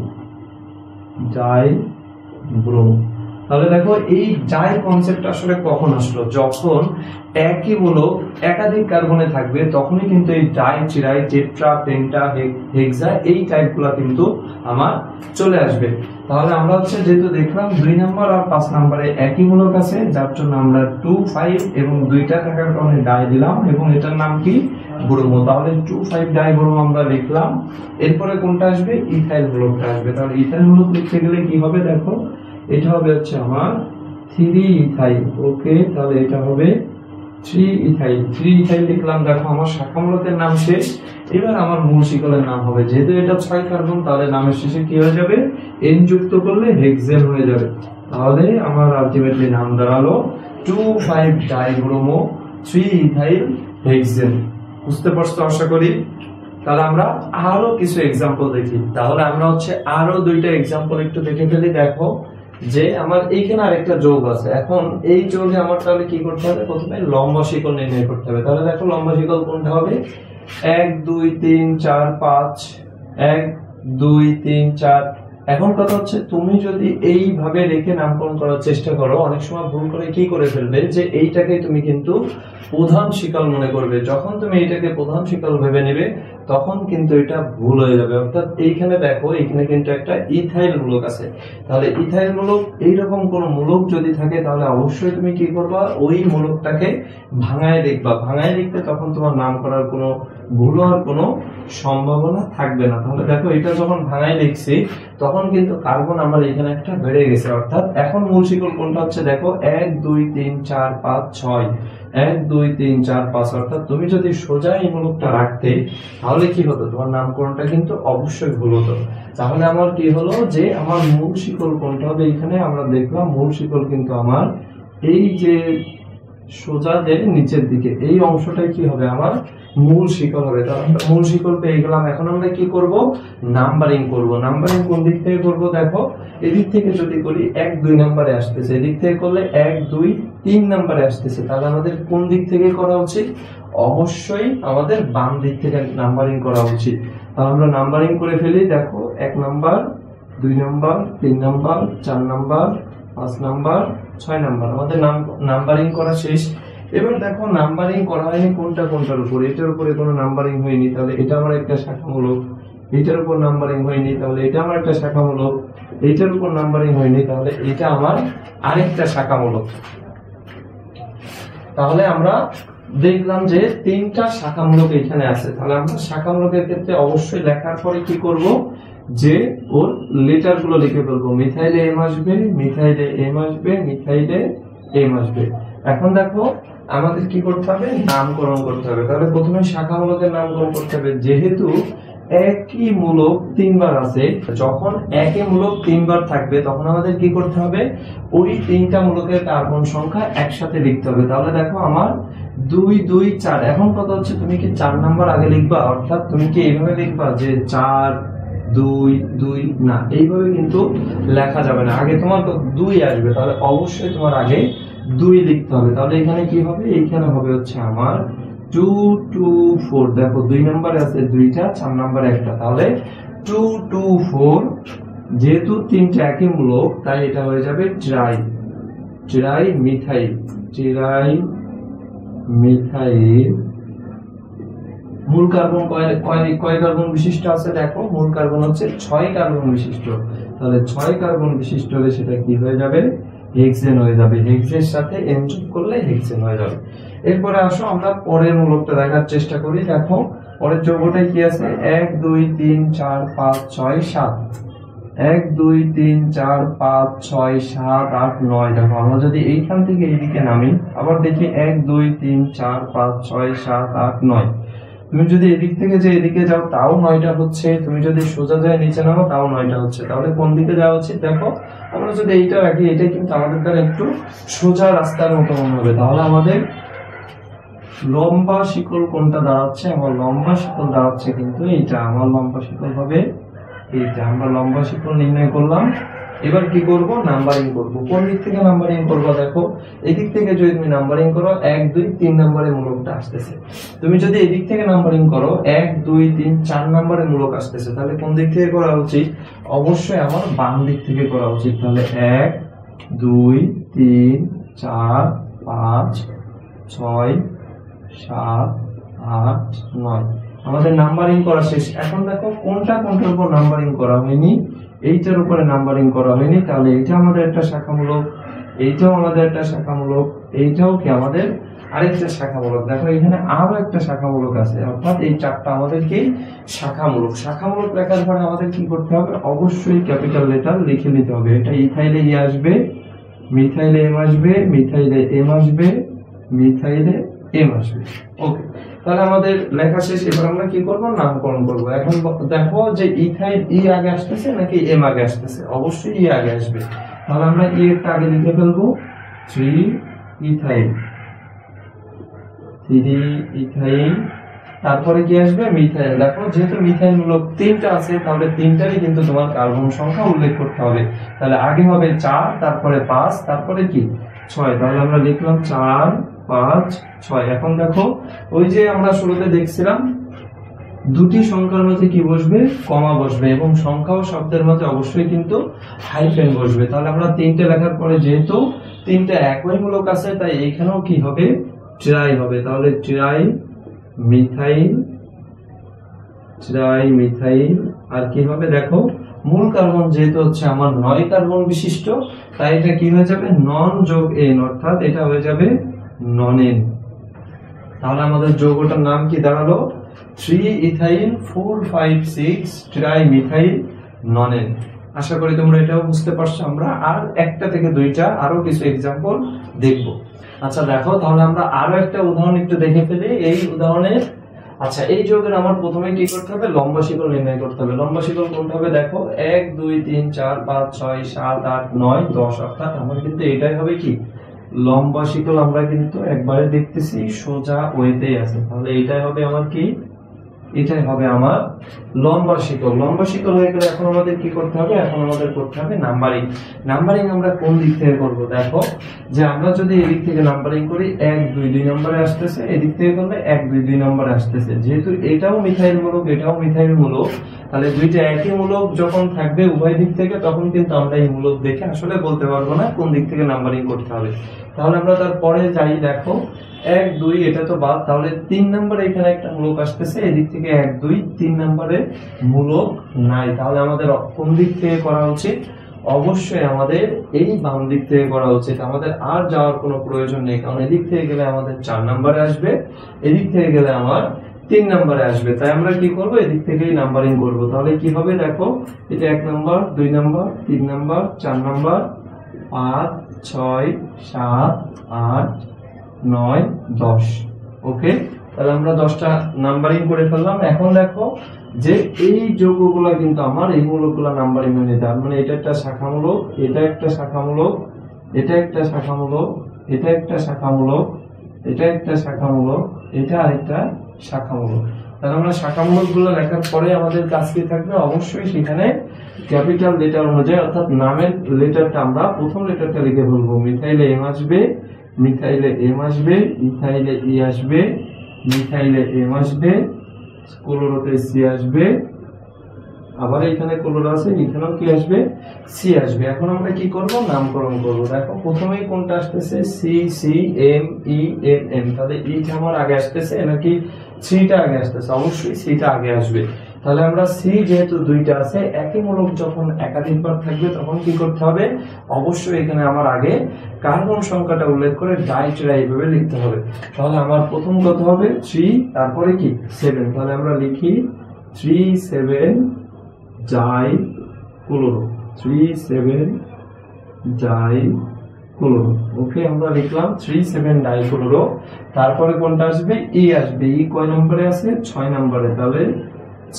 ডাইব্রোম। তাহলে দেখো এই ডাই কনসেপ্ট আসলে কখন আসলো, যখন একই মূলক একাধিক কার্বনে থাকবে তখনই কিন্তু এই ডাই ট্রাই টেট্রা পেন্টা হেক্সা এই টাইপগুলো কিন্তু আমার চলে আসবে। তাহলে আমরা হচ্ছে যেহেতু দেখলাম 2 নম্বর আর 5 নম্বরে একই মূলক আছে, যার জন্য আমরা 2 5 এবং দুইটা থাকার কারণে ডাই দিলাম, এবং এটার নাম কি, ব্রোমো। তাহলে 2 5 ডাই ব্রোমো আমরা লিখলাম। এরপরে কোনটা আসবে, ইথাইল মূলকটা আসবে। তাহলে ইথাইল মূলক লিখতে গেলে কি হবে, দেখো এটা হবে হচ্ছে আমার 3 ইথাইল। ওকে, তাহলে এটা হবে 3 ইথাইল লিখলাম। দেখো আমার শাখামূলকের নাম শেষ। এবার আমার মূল শিকলের নাম হবে, যেহেতু এটা 6 কার্বন, তাহলে নামের শেষে কি হয়ে যাবে, এন যুক্ত করলে হেক্সেন হয়ে যাবে। তাহলে আমার আলটিমেটলি নাম দাঁড়ালো 2 5 ডাইব্রোমো 3 ইথাইল হেক্সেন। বুঝতে পারছো আশা করি। তাহলে আমরা আরো কিছু এক্সাম্পল দেখি। তাহলে আমরা হচ্ছে আরো দুইটা এক্সাম্পল একটু দেখে ফেলি। দেখো যে আমার এইখানে আরেকটা যোগ আছে, এখন এই যোগে আমার তাহলে কি করতে হবে, প্রথমে লম্ব শিকল নির্ণয় করতে হবে। তাহলে দেখো লম্ব শিকল কোনটা হবে, 1 2 3 4 5, 1 2 3 4। এখন কথা হচ্ছে তুমি যদি এইভাবে রেখে নামকরণ করার চেষ্টা করো, অনেক সময় ভুল করে কি করে ফেলবে, যে এইটাকে তুমি কিন্তু প্রধান শিকল মনে করবে। যখন তুমি এইটাকে প্রধান শিকল ভেবে নেবে তখন কিন্তু এটা ভুল হয়ে যাবে। অর্থাৎ এইখানে দেখো, এখানে কিন্তু একটা ইথাইল মূলক আছে, তাহলে ইথাইল মূলক এইরকম কোন মূলক যদি থাকে তাহলে অবশ্যই তুমি কি করবা, ওই মূলকটাকে ভাঙায় লিখবা। ভাঙায় লিখতে তখন তোমার নাম করার কোনো ভুল হওয়ার কোনো সম্ভাবনা থাকবে না। তাহলে দেখো, এটা যখন ভাঙায় লিখছি তখন কিন্তু কার্বন আমার এখানে একটা বেড়ে গেছে। অর্থাৎ এখন মূল শিকল কোনটা হচ্ছে দেখো, 1 2 3 4 5 6, 1 2 3 4 5। অর্থাৎ তুমি যদি সোজা এই মূলকটা রাখতে তাহলে কি হতো, তোমার নামকরণটা কিন্তু অবশ্যই ভুল হতো। তাহলে আমার কি হলো যে আমার মূল শিকল কোনটা হবে, এখানে আমরা দেখলাম মূল শিকল কিন্তু আমার এই যে সোজা যে নিচের দিকে এই অংশটাই কি হবে, আমার মূল শিকল হবে। তাহলে আমরা মূল শিকল পেয়ে গেলাম। এখন আমরা কি করব, নাম্বারিং করব। নাম্বারিং কোন দিক থেকে করব, দেখো এদিক থেকে যদি করি 1 2 নম্বরে আসতেছে, এদিক থেকে করলে 1 2 3 নম্বরে আসতেছে। তাহলে আমাদের কোন দিক থেকে করা উচিত, অবশ্যই আমাদের বাম দিক থেকে নাম্বারিং করা উচিত। তাহলে আমরা নাম্বারিং করে ফেলি। দেখো 1 number, 2 number, 3 number, 4 number, 5 number, 6 number, আমাদের নাম্বারিং করা শেষ। এবার দেখো নাম্বারিং করা হয়নি কোনটার উপর, এটার উপরে কোনো নাম্বারিং হয়নি, তাহলে এটা আমার একটা শাখামূলক। এটার উপর নাম্বারিং হয়নি, তাহলে এটা আমার একটা শাখামূলক। এটার উপর নাম্বারিং হয়নি, তাহলে এটা আমার আরেকটা শাখামূলক। তাহলে আমরা দেখলাম যে 3টা শাখামূলক এখানে আছে। তাহলে আমরা শাখামূলকের ক্ষেত্রে অবশ্যই লেখার পরে কি করব, যে ওর লেটার গুলো লিখে ফেলবো। মিথাইলে এম আসবে, মিথাইলে এম আসবে, মিথাইলে এম আসবে। এখন দেখো আমাদের কি করতে হবে, নামকরণ করতে হবে। তাহলে প্রথমে শাখামূলকের নামকরণ করতে হবে। যেহেতু একই মূলক 3 বার আছে, যখন একই মূলক 3 বার থাকবে তখন আমাদের কি করতে হবে, ওই 3টা মূলকের কার্বন সংখ্যা একসাথে লিখতে হবে। তাহলে দেখো আমার 2 2 4, এখন কথা হচ্ছে তুমি কি 4 নাম্বার আগে লিখবা, অর্থাৎ তুমি কি এইভাবে লিখবা যে 4 2 2, না, এইভাবে কিন্তু লেখা যাবে না। আগে তোমার 2 আসবে, তাহলে অবশ্যই তোমার আগে 2 লিখতে হবে। তাহলে এখানে কি হবে, এইখানে হবে হচ্ছে আমার 2 2 4। দেখো 2 নম্বরে আছে 2টা, 4 নম্বরে একটা, তাহলে 2 2 4। যেহেতু 3টা একই মূলক তাই এটা হয়ে যাবে ট্রাই মিথাইল। মূল কার্বন কয় কার্বন বিশিষ্ট আছে, দেখো মূল কার্বন হচ্ছে 6 কার্বন বিশিষ্ট। তাহলে 6 কার্বন বিশিষ্ট হলে সেটা কি হয়ে যাবে, হেক্সেন হয়ে যাবে। হেক্সের সাথে এন যোগ করলে হেক্সেন হয়ে যাবে। এরপরে আসো আমরা পরের মূলকটা দেখার চেষ্টা করি। দেখো পরের যৌগটায় কি আছে, 1 2 3 4 5 6 7, 1 2 3 4 5 6 7 8 9। দেখো আমরা যদি এইখান থেকে এইদিকে নামি, আবার দেখি 1 2 3 4 5 6 7 8 9। তুমি যদি এদিক থেকে যে এদিকে যাও তাও 9টা হচ্ছে, তুমি যদি সোজা যায় নিচে নামো তাও 9টা হচ্ছে। তাহলে কোন দিকে যাওয়া উচিত, দেখো আমরা যদি এইটা রাখি, এটা কিন্তু আমাদের দ্বারা একটু সোজা রাস্তার মতো মনে হবে। তাহলে আমাদের লম্বা শিকল কোনটা দাঁড়াচ্ছে, আমার লম্বা শিকল দাঁড়াচ্ছে কিন্তু এইটা। আমার লম্বা শিকল হবে এইটা। আমরা লম্বা শিকল নির্ণয় করলাম। এবার কি করব, নাম্বারিং করব। কোন দিক থেকে নাম্বারিং করব, দেখো এদিক থেকে যদি তুমি নাম্বারিং করো 1 2 3 নম্বরে মূলকটা আসতেছে। তুমি যদি এদিক থেকে নাম্বারিং করো 1 2 3 4 নম্বরে মূলক আসতেছে, তাহলে কোন দিক থেকে করা উচিত, অবশ্যই আমার বাম দিক থেকে করা উচিত। তাহলে 1 2 3 4 5 6 7 8 9, আমাদের নাম্বারিং করা শেষ। এখন দেখো কোনটার উপর নাম্বারিং করা হয়নি, এইটার উপরে নাম্বারিং করা হয়নি। তাহলে এটা আমাদের একটা শাখামূলক, এইটাও আমাদের একটা শাখামূলক, এইটাও কি আমাদের আরেকটা শাখামূলক। দেখো এখানে আরো একটা শাখামূলক আছে, অর্থাৎ এই 4টা আমাদের কি শাখামূলক। শাখামূলক লেখার পরে আমাদের কি করতে হবে, অবশ্যই ক্যাপিটাল লেটার লিখে নিতে হবে। এটা ইথাইলে ই আসবে, মিথাইলে এম আসবে, মিথাইলে এম আসবে, মিথাইলে এম আসবে। ওকে, তাহলে আমাদের লেখা শেষ। এবার আমরা কি করব, নামকরণ করব। এখন দেখো যে ইথাইল ই আগে আসতেছে নাকি এম আগে আসতেছে, অবশ্যই ই আগে আসবে। তাহলে আমরা ই এর আগে লিখে ফেলবো 3 ইথাইল, তারপরে কি আসবে, মিথাইল। দেখো যেহেতু মিথাইল মূলক 3টা আছে, তাহলে 3টারই কিন্তু তোমার কার্বন সংখ্যা উল্লেখ করতে হবে। তাহলে আগে হবে 4, তারপরে 5, তারপরে কি 6। তাহলে আমরা লিখলাম 4 5 6। এখন দেখো ওই যে আমরা শুরুতে দেখছিলাম দুটি সংখ্যার মাঝে কি বসবে, কমা বসবে, এবং সংখ্যা ও শব্দের মাঝে অবশ্যই কিন্তু হাইফেন বসবে। তাহলে আমরা 3টে লেখার পরে যেহেতু 3টা একই মূলক আছে, তাই এখানেও কি হবে, ট্রাই হবে। তাহলে ট্রাই মিথাইল ট্রাইমিথাইল। আর কি হবে দেখো, মূল কার্বন যেহেতু হচ্ছে আমার 9 কার্বন বিশিষ্ট, তাই এটা কি হয়ে যাবে, নন যোগ এন, অর্থাৎ এটা হয়ে যাবে নন এন। তাহলে আমাদের যৌগটার নাম কি দাঁড়ালো, 3 ইথাইল 4,5,6 ট্রাইমিথাইল নন এন। আশা করি তোমরা এটাও বুঝতে পারছো। আমরা আর একটা থেকে দুইটা আরো কিছু এক্সাম্পল দেখব। আচ্ছা দেখো, তাহলে আমরা আরো একটা উদাহরণ একটু দেখে ফেলি। এই উদাহরণে আচ্ছা, এই যৌগের আমার প্রথমে কি করতে হবে, লম্বা শিকল নির্ণয় করতে হবে। লম্বা শিকল কোনটা হবে দেখো, 1 2 3 4 5 6 7 8 9 10, অর্থাৎ আমার কিন্তু এটাই হবে কি লম্বা শিকল। আমরা কিন্তু একবারে দেখতেছি সোজা ওয়েতেই আছে, তাহলে এটাই হবে আমার কি, এটাই হবে আমার লম্বা শিকল। লম্বা শিকল হয়ে গেলে এখন আমাদের কি করতে হবে, এখন আমাদের করতে হবে নাম্বারিং। নাম্বারিং আমরা কোন দিক থেকে করব দেখো, যে আমরা যদি এদিক থেকে নাম্বারিং করি 1 2 2 নম্বরে আসতেছে, এদিক থেকে করলে 1 2 2 নম্বরে আসতেছে। যেহেতু এটাও মিথাইল মূলক, এটাও মিথাইল মূলক, তাহলে দুইটা একই মূলক যখন থাকবে উভয় দিক থেকে, তখন কিন্তু আমরা এই মূলক দেখে আসলে বলতে পারবো না কোন দিক থেকে নাম্বারিং করতে হবে। তাহলে আমরা তারপরে যাই, দেখো 1 2 এটা তো বাদ, তাহলে 3 নম্বরে এখানে একটা মূলক আসতেছে, এদিক থেকে 1 2 3 নম্বরে মূলক নাই। তাহলে আমাদের কোন দিক থেকে করা উচিত, অবশ্যই আমাদের এই বাম দিক থেকে করা উচিত। আমাদের আর যাওয়ার কোনো প্রয়োজন নেই, কারণ এদিক থেকে গেলে আমাদের 4 নম্বরে আসবে, এদিক থেকে গেলে আমার 3 নম্বরে আসবে। তাই আমরা কি করব, এদিক থেকেই নাম্বারিং করব। তাহলে কি হবে দেখো, এটা 1 নম্বর 2 নম্বর 3 নম্বর 4 নম্বর 5 6 7 8 9 10। ওকে, তাহলে আমরা 10টা নাম্বারিং করে ফেললাম। এখন দেখো যে এই যৌগগুলো কিন্তু আমার এই মূলকগুলো নাম্বারিং হয়ে নিতে হবে, মানে এটা একটা শাখামূলক, এটা একটা শাখামূলক, এটা একটা শাখামূলক, এটা একটা শাখামূলক, এটা একটা শাখামূলক, এটা আরেকটা শাখামূলক। তাহলে আমরা শাখামূলকগুলো লেখার পরে আমাদের কাজ কি থাকবে, অবশ্যই সেখানে ক্যাপিটাল লেটার অনুযায়ী, অর্থাৎ নামের লেটারটা আমরা প্রথম লেটারটা লিখে ফেলবো। মিথাইলে এম আসবে, মিথাইলে এম আসবে, ইথাইলে ই আসবে, মিথাইলে এম আসবে, ক্লোরোতে সি আসবে, আবার এখানে ক্লোরো আছে, এখানেও কি আসবে, সি আসবে। এখন আমরা কি করব, নামকরণ করব। দেখো প্রথমেই কোনটা আসতেছে, C C M E M M, তাহলে ইটা আমার আগে আসতেছে নাকি সিটা আগে আসতেছে, অবশ্যই সিটা আগে আসবে। তাহলে আমরা সি যেহেতু দুইটা আছে, একই মূলক যখন একাধিকবার থাকবে তখন কি করতে হবে, অবশ্যই এখানে আমার আগে কার্বন সংখ্যাটা উল্লেখ করে ডাইট্রাই এইভাবে লিখতে হবে। তাহলে আমার প্রথম কত হবে 3, তারপরে কি 7। তাহলে আমরা লিখি 3 7 ডাই ক্লোরো, 3 7 ডাই ক্লোরো। ওকে, আমরা লিখলাম 3 7 ডাই ক্লোরো। তারপরে কোনটা আসবে, ই আসবে। ই কয় নম্বরে আছে, 6 নম্বরে। তাহলে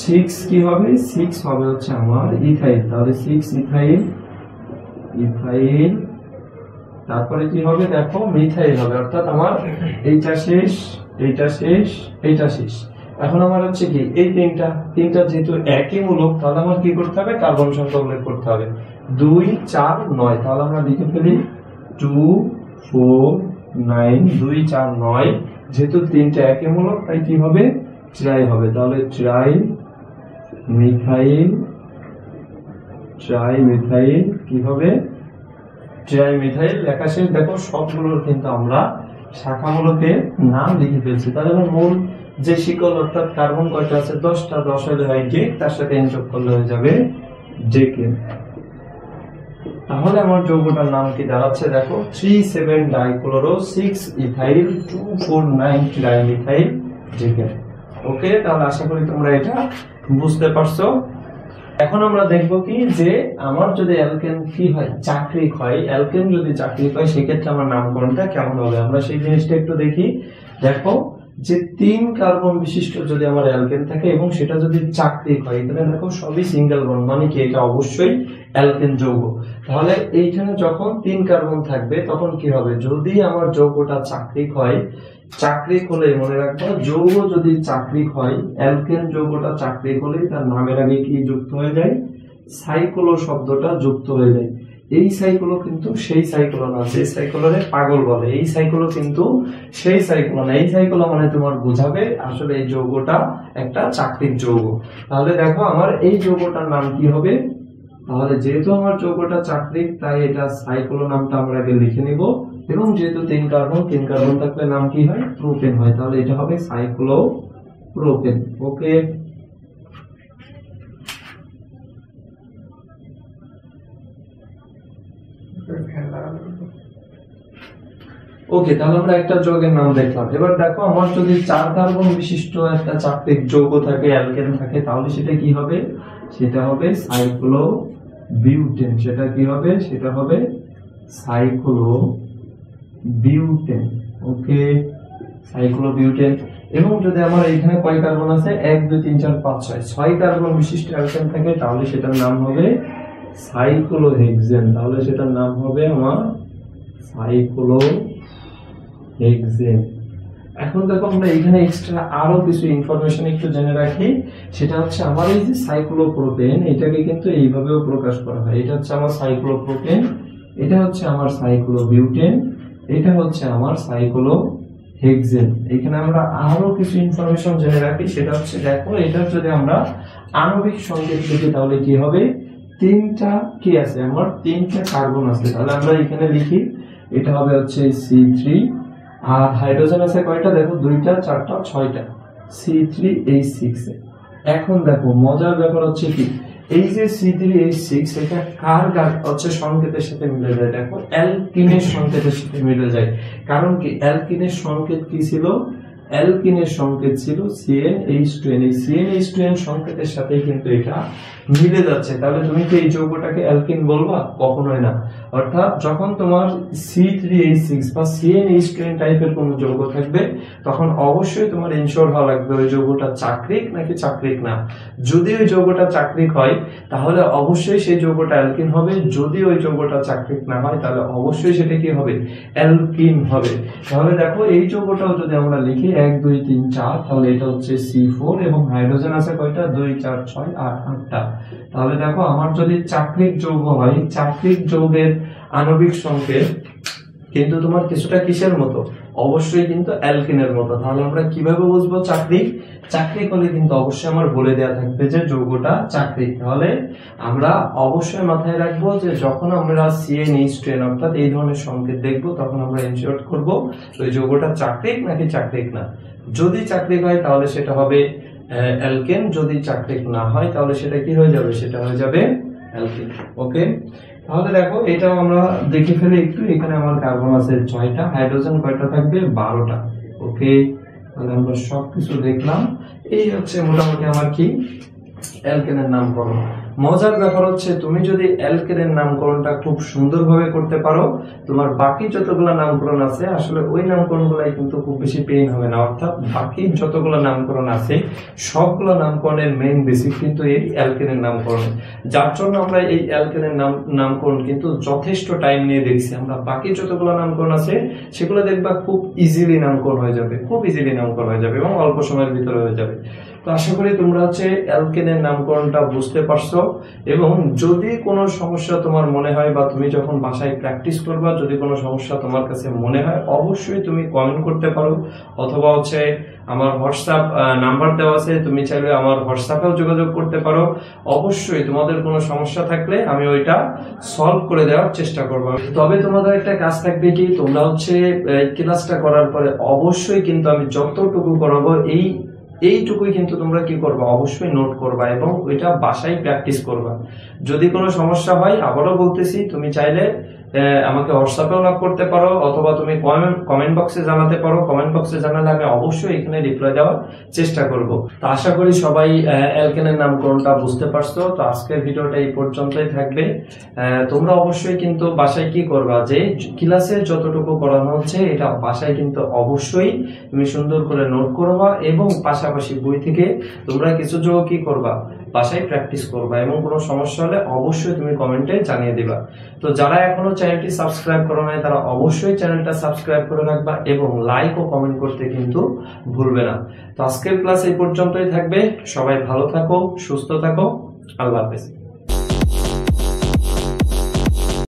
6 কি হবে, 6 হবে হচ্ছে আমার ইথাইল। তাহলে 6 ইথাইল, ইথাইল। তারপরে কি হবে দেখো, মিথাইল হবে, অর্থাৎ আমার এইটা শেষ, এইটা শেষ, এইটা শেষ। এখন আমার হচ্ছে কি এই তিনটা যেহেতু একই মূলক, তাহলে আমার কি করতে হবে, কার্বন সংখ্যা উল্লেখ করতে হবে 2 4 9। তাহলে আমরা লিখে ফেলি 2 4 9, 2 4 9। যেহেতু তিনটা একই মূলক, তাই কি হবে, ট্রাই হবে। তাহলে ট্রাই মিথাইল, ট্রাই মিথাইল কি হবে, ট্রাই মিথাইল লেখা শেষ। দেখো সবগুলোর কিন্তু আমরা শাখামূলকের নাম লিখে ফেলছি। তাহলে আমার মূল যে শিকল, অর্থাৎ কার্বন কয়টা আছে, 10টা। 10 হলে হয় কে, তার সাথে এন যোগ করলে হয়ে যাবে জেকে। তাহলে আমার যৌগটার নাম কি দাঁড়াচ্ছে দেখো, 3 7 ডাইক্লোরো 6 ইথাইল 2 4 9 ট্রাইমিথাইল জেকে। ওকে, তাহলে আশা করি তোমরা এটা বুঝতে পারছো। এখন আমরা দেখব কি, যে আমার যদি অ্যালকেন কি হয়, চাকরিক হয়, অ্যালকেন যদি চাকরিক হয় সেক্ষেত্রে আমার নামকরণটা কেমন হবে, আমরা সেই জিনিসটা একটু দেখি। দেখো যে 3 কার্বন বিশিষ্ট যদি আমার অ্যালকেন থাকে এবং সেটা যদি চাকরিক হয়, তাহলে দেখো সবই সিঙ্গেল বন্ড, মানে কি এটা অবশ্যই অ্যালকেন যৌগ। তাহলে এইখানে যখন 3 কার্বন থাকবে তখন কি হবে, যদি আমার যৌগটা চাকরিক হয়, চাকরিক হলে মনে রাখবো, যৌগ যদি চাকরিক হয়, অ্যালকেন যৌগটা চাকরিক হলে তার নামের আগে কি যুক্ত হয়ে যায়, সাইক্লো শব্দটা যুক্ত হয়ে যায়। এই সাইক্লো কিন্তু সেই সাইক্লো না, যে সাইক্লোরে পাগল বলে, এই সাইক্লো কিন্তু সেই সাইক্লো না। এই সাইক্লো মানে তোমার বোঝাবে আসলে এই যৌগটা একটা চাকরিক যৌগ। তাহলে দেখো আমার এই যৌগটার নাম কি হবে, তাহলে যেহেতু আমার যৌগটা চাকরিক, তাই এটা সাইক্লো নামটা আমরা আগে লিখে নিব। এবং যেহেতু 3 কার্বন থাকলে নাম কি হয়, প্রোপেন হয়। তাহলে এটা হবে সাইক্লো প্রোপেন। ওকে, ওকে, তাহলে আমরা একটা যৌগের নাম দেখলাম। এবার দেখো, আমার যদি 4 কার্বন বিশিষ্ট একটা চাকরিক যৌগ থাকে, অ্যালকেন থাকে, তাহলে সেটা কি হবে? সেটা হবে সাইক্লোবিউটেন। সেটা কি হবে? সেটা হবে সাইক্লোবিউটেন। ওকে, সাইক্লোবিউটেন। এবং যদি আমার এখানে কয় কার্বন আছে? 1 2 3 4 5 6 কার্বন বিশিষ্ট অ্যালকেন থাকে, তাহলে সেটার নাম হবে সাইক্লোহেক্সেন। তাহলে সেটার নাম হবে আমার সাইক্লোহেক্সেন। এখন দেখো, আমরা এখানে এক্সট্রা আরো কিছু ইনফরমেশন একটু জেনে রাখি। সেটা হচ্ছে আমার এই যে সাইক্লোপ্রোপেন, এটাকে কিন্তু এইভাবেও প্রকাশ করা হয়। এটা হচ্ছে আমার সাইক্লোপ্রোপেন, এটা হচ্ছে আমার সাইক্লোবিউটেন, এটা হচ্ছে আমার সাইক্লোহেক্সেন। এখানে আমরা আরো কিছু ইনফরমেশন জেনে রাখি। সেটা হচ্ছে, দেখো, এটা যদি আমরা আণবিক সংকেত লিখি তাহলে কি হবে? 3টা কি আছে? আমার 3টা কার্বন আছে। তাহলে আমরা এখানে লিখি, এটা হবে হচ্ছে C3, আর হাইড্রোজেন আছে কয়টা? দেখো, 2টা 4টা 6টা, C3H6। এখন দেখো, মজার ব্যাপার হচ্ছে কি, এই যে C3H6 এটা কার হচ্ছে সংকেতের সাথে মিলে যায়? দেখো, অ্যালকিনের সংকেতের সাথে মিলে যায়। কারণ কি, অ্যালকিনের সংকেত কি ছিল? অ্যালকিনের সংকেত ছিল CnH2n। এই CnH2n সংকেতের সাথে কিন্তু এটা মিলে যাচ্ছে। তাহলে তুমি কি এই যৌগটাকে অ্যালকিন বলবা? কখনোই না। অর্থাৎ যখন তোমার C3H6 বা CnH2n টাইপের কোন যৌগ থাকবে, তখন অবশ্যই তোমার ইনশিওর হওয়া লাগবে ওই যৌগটা চাক্রিক নাকি চাক্রিক না। যদি ওই যৌগটা চাক্রিক হয় তাহলে অবশ্যই সেই যৌগটা অ্যালকিন হবে। যদি ওই যৌগটা চাক্রিক না হয় তাহলে অবশ্যই সেটা কি হবে? অ্যালকিন হবে। তাহলে দেখো, এই যৌগটাও যদি আমরা লিখি 1 2 3 4, তাহলে এটা হচ্ছে C4 এবং হাইড্রোজেন আছে কয়টা? 2 4 6 8 8টা। তাহলে দেখো, আমার যদি চাক্রিক যৌগ হয়, চাক্রিক যৌগের আণবিক সংকেত কিন্তু তোমার কিছুটা কিসের মতো? অবশ্যই কিন্তু অ্যালকিনের মতো। তাহলে আমরা কিভাবে বুঝবো চাক্রিক? চাক্রিক হলে কিন্তু অবশ্যই আমার বলে দেওয়া থাকবে যে যৌগটা চাক্রিক। তাহলে আমরা অবশ্যই মাথায় রাখবো যে যখন আমরা CnH2n অর্থাৎ এই ধরনের সংকেত দেখবো, তখন আমরা ইনশিওর করব ওই যৌগটা চাক্রিক নাকি চাক্রিক না। যদি চাক্রিক হয় তাহলে সেটা হবে অ্যালকেন, যদি চাক্রিক না হয় তাহলে সেটা কি হয়ে যাবে? সেটা হয়ে যাবে অ্যালকেন। ওকে, তাহলে দেখো, এটাও আমরা দেখে ফেলি একটু। এখানে আমার কার্বন আছে 6টা, হাইড্রোজেন কয়টা থাকবে? 12টা। ওকে, তাহলে আমরা সবকিছু দেখলাম। এই হচ্ছে মোটামুটি আমার কি অ্যালকেনের নামকরণ। মজার ব্যাপার হচ্ছে, তুমি যদি অ্যালকেনের নামকরণটা খুব সুন্দরভাবে করতে পারো, তোমার বাকি যতগুলো নামকরণ আছে আসলে ওই নামকরণগুলাই কিন্তু খুব বেশি পেইন হবে না। অর্থাৎ বাকি যতগুলো নামকরণ আছে সবগুলো নামকরণের মেইন বেসিক কিন্তু এই অ্যালকেনের নামকরণ। যার জন্য আমরা এই অ্যালকেনের নামকরণ কিন্তু যথেষ্ট টাইম নিয়ে দেখছি। আমরা বাকি যতগুলো নামকরণ আছে সেগুলো দেখবা খুব ইজিলি নামকরণ হয়ে যাবে, খুব ইজিলি নামকরণ হয়ে যাবে এবং অল্প সময়ের ভিতরে হয়ে যাবে। তো আশা করি তোমরা হচ্ছে অ্যালকেনের নামকরণটা বুঝতে পারছো। এবং যদি কোনো সমস্যা তোমার মনে হয় বা তুমি যখন বাসায় প্র্যাকটিস করবা, যদি কোনো সমস্যা তোমার কাছে মনে হয়, অবশ্যই তুমি কমেন্ট করতে পারো, অথবা হচ্ছে আমার হোয়াটসঅ্যাপ নাম্বার দেওয়া আছে, তুমি চাইলে আমার হোয়াটসঅ্যাপেও যোগাযোগ করতে পারো। অবশ্যই তোমাদের কোনো সমস্যা থাকলে আমি ওইটা সলভ করে দেওয়ার চেষ্টা করবো। তবে তোমাদের একটা কাজ থাকবে কি, তোমরা হচ্ছে ক্লাসটা করার পরে অবশ্যই কিন্তু আমি যতটুকু করাবো এইটুকুই কিন্তু তোমরা কি করবা? অবশ্যই নোট করবা এবং ওইটা বাসায় প্র্যাকটিস করবা। যদি কোনো সমস্যা হয়, আবারও বলতেছি, তুমি চাইলে আমাকে হোয়াটসঅ্যাপেও নক করতে পারো, অথবা তুমি কমেন্ট বক্সে জানাতে পারো। কমেন্ট বক্সে জানালে আমি অবশ্যই এখানে রিপ্লাই দেওয়ার চেষ্টা করব। তো আশা করি সবাই অ্যালকেনের নামকরণটা বুঝতে পারছো। তো আজকের ভিডিওটা এই পর্যন্তই থাকবে। তোমরা অবশ্যই কিন্তু বাসায় কি করবা, যে ক্লাসে যতটুকু পড়ানো হচ্ছে এটা বাসায় কিন্তু অবশ্যই তুমি সুন্দর করে নোট করবা এবং পাশাপাশি বই থেকে তোমরা কিছু যোগ কি করবা, বাসায় প্র্যাকটিস করবা এবং কোনো সমস্যা হলে অবশ্যই তুমি কমেন্টে জানিয়ে দিবা। তো যারা এখনো চ্যানেলটি সাবস্ক্রাইব করো নাই তারা অবশ্যই চ্যানেলটা সাবস্ক্রাইব করে রাখবা এবং লাইক ও কমেন্ট করতে কিন্তু ভুলবে না। তো আজকের ক্লাস এই পর্যন্তই থাকবে। সবাই ভালো থাকো, সুস্থ থাকো। আল্লাহ হাফেজ।